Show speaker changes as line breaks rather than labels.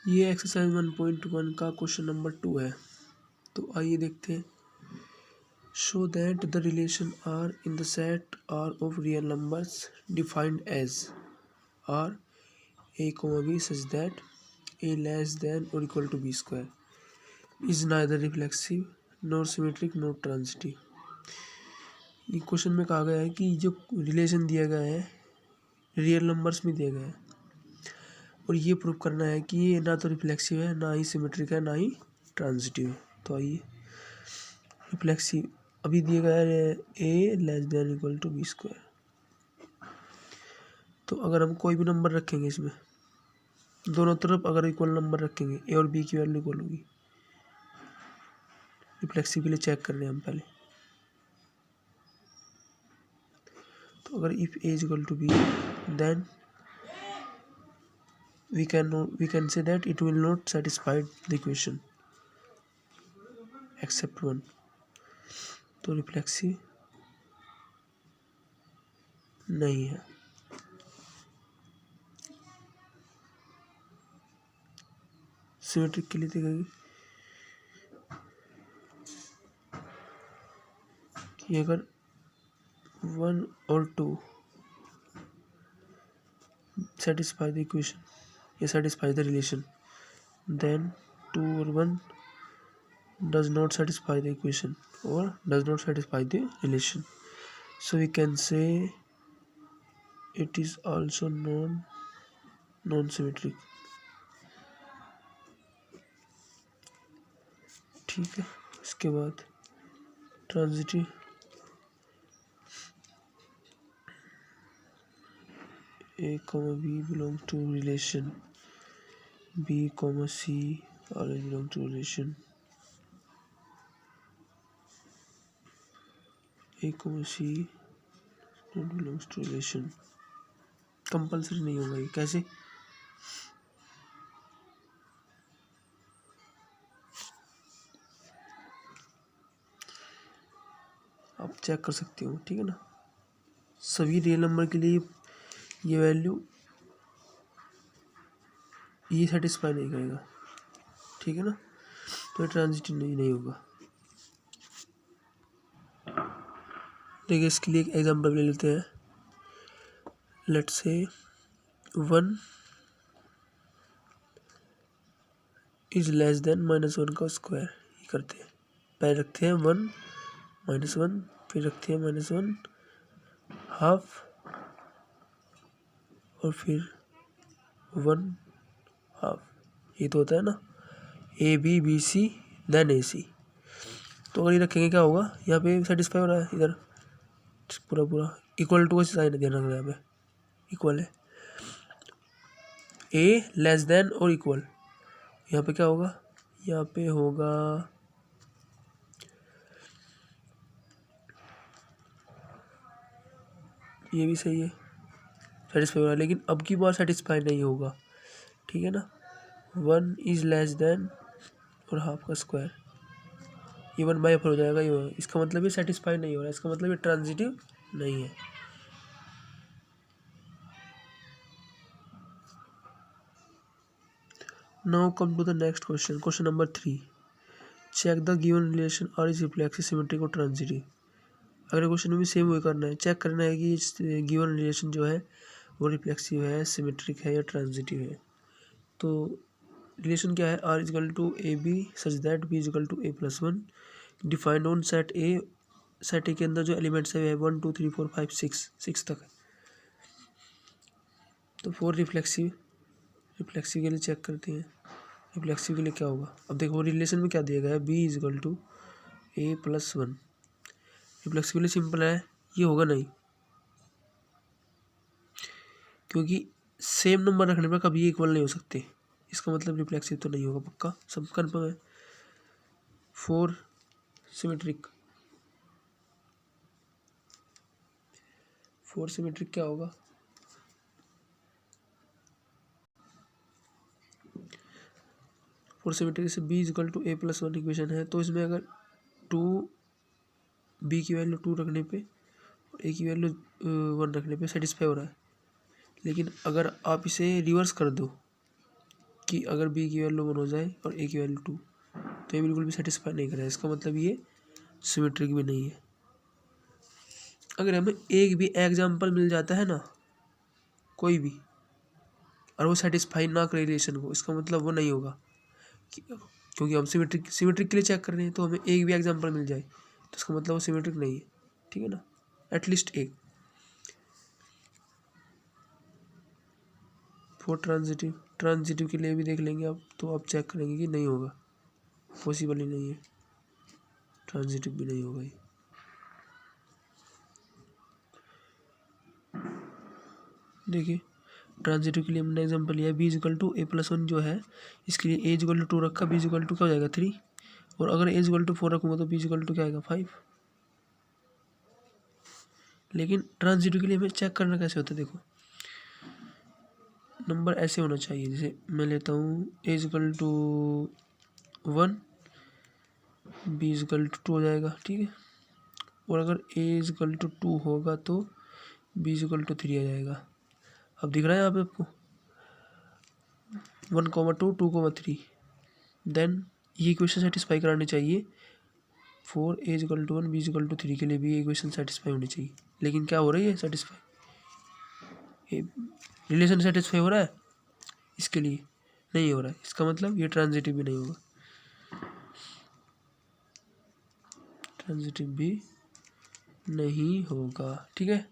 ये एक्सरसाइज 1.1 का question number 2 है। तो आइए देखते हैं। Show that the relation R in the set R of real numbers defined as R A comma B such that A less than और equal to B square is neither reflexive nor symmetric nor transitive. ये question में कहा गया है कि जो relation दिया गया है रियल नंबर्स में दिया गया है और ये प्रूव करना है कि ये ना तो रिफ्लेक्सिव है, ना ही सिमेट्रिक है, ना ही ट्रांजिटिव है। तो आइए, रिफ्लेक्सिव अभी दिया गया है a less than equal to B square. तो अगर हम कोई भी नंबर रखेंगे इसमें दोनों तरफ अगर इक्वल नंबर रखेंगे ए और बी की वैल्यू इक्वल होगी। रिफ्लेक्सिव के लिए चेक कर रहे हैं हम पहले। तो अगर if A is equal to B then we can say that it will not satisfy the equation except one। तो रिफ्लेक्सिव नहीं है। सिमेट्रिक के लिए देखेंगे कि अगर 1 और 2 satisfy the equation या satisfy the relation, then 2 और 1 does not satisfy the equation or does not satisfy the relation, so we can say it is also non-symmetric। ठीक है, इसके बाद transitive A, B belong to relation B, C always belong to relation A, C not belongs to relation। Compulsory नहीं होगा ये। कैसे? आप check कर सकते हो, ठीक है ना। सभी रियल नंबर के लिए ये वैल्यू ये सेटिस्फाई नहीं करेगा, ठीक है ना। तो ट्रांजिटिव नहीं होगा। देखिए, इसके लिए एक एग्जांपल ले लेते हैं। Let's say 1 is less than -1 का स्क्वायर। ये करते हैं, पहले रखते हैं 1 -1, फिर रखते हैं -1 हाफ और फिर 1 हाफ। ये तो होता है ना a b b c then a c. तो अगर ये रखेंगे क्या होगा, यहाँ पे सेटिस्फाई हो रहा है, इधर पूरा इक्वल टू का साइन ध्यान रखना, यहाँ पे इक्वल है। ए लेस देन और इक्वल, यहाँ पे क्या होगा, यहाँ पे होगा ये भी सही है, सेटिस्फाई हो रहा है। लेकिन अब की बार सेटिस्फाई नहीं होगा, ठीक है ना। 1 इज लेस देन और हाफ का स्क्वायर, ये 1/4 हो जाएगा ये। इसका मतलब ये सेटिस्फाई नहीं हो रहा है, इसका मतलब ये ट्रांजिटिव नहीं है। Now come to the next question, question number 3। Check the given relation R is reflexive, symmetric और ट्रांजिटिव। अगले क्वेश्चन में भी सेम वही करना है, चेक करना है कि गिवन रिलेशन जो है वो रिफ्लेक्सिव है, सिमेट्रिक है या ट्रांजिटिव है। तो रिलेशन क्या है, R is equal to A B such that B is equal to A plus 1 defined on set A. Set A के अंदर जो एलिमेंट्स है 1 2 3 4 5 6 तक है। तो फॉर रिफ्लेक्सिव के लिए चेक करते हैं। रिफ्लेक्सिव के लिए क्या होगा, अब देखो रिलेशन में क्या दिया गया है, B is equal to A plus 1। Reflexive के लिए सिंपल है, ये होगा नहीं, क्योंकि सेम नंबर रखने पर कभी इक्वल नहीं हो सकते। इसका मतलब रिफ्लेक्सिव तो नहीं होगा, पक्का सब कन्फर्म है। फोर सिमेट्रिक क्या होगा, फोर सिमेट्रिक से B is equal to A plus 1 equation है। तो इसमें अगर 2 बी की वैल्यू 2 रखने पे और ए की वैल्यू 1 रखने पे सेटिस्फाई हो रहा है। लेकिन अगर आप इसे रिवर्स कर दो कि अगर बी की वैल्यू 1 हो जाए और ए की वैल्यू 2, तो ये बिल्कुल भी सेटिस्फाई नहीं करेगा। इसका मतलब ये सिमेट्रिक भी नहीं है। अगर हमें एक भी एग्जाम्पल मिल जाता है ना कोई भी, और वो सेटिस्फाई ना करे रिलेशन को, इसका मतलब वो नहीं होगा क्योंकि हम सिमेट्रिक के लिए चेक कर रहे हैं। तो हमें एक भी एग्जाम्पल मिल जाए तो इसका मतलब वो सिमेट्रिक नहीं है, ठीक है ना, एटलीस्ट एक। फॉर ट्रांजिटिव के लिए भी देख लेंगे अब, तो आप चेक करेंगे कि नहीं होगा, पॉसिबल ही नहीं है, ट्रांजिटिव भी नहीं होगा ये। देखिए ट्रांजिटिव के लिए हमने एग्जांपल लिया b equal to a plus 1 जो है, इसके लिए a इक्वल टू 2 रखा, b इक्वल टू क्या हो जाएगा 3, और अगर a इक्वल टू 4 रखूँगा तो b इक्वल टू क्या आएगा 5। लेकिन ट्रांजिटिव के लिए हमें चेक करना कैसे होता है, देखो नंबर ऐसे होना चाहिए, जैसे मैं लेता हूँ a equal to 1, b equal to 2 हो जाएगा, ठीक है, और अगर a इक्वल टू 2 होगा तो b इक्वल टू 3 आ जाएगा। अब दिख रहा है यहाँ पे आपको 1, 2, 2, 3, देन ये इक्वेशन सेटिस्फाई करानी चाहिए। 4 a equal to 1 b equal to 3 के लिए भी ये इक्वेशन सेटिस्फाई होनी चाहिए। लेकिन क्या हो रही है सेटिस्फाई, ये रिलेशन सेटिस्फाई हो रहा है, इसके लिए नहीं हो रहा है, इसका मतलब ये ट्रांजिटिव भी नहीं होगा, ट्रांजिटिव भी नहीं होगा, ठीक है।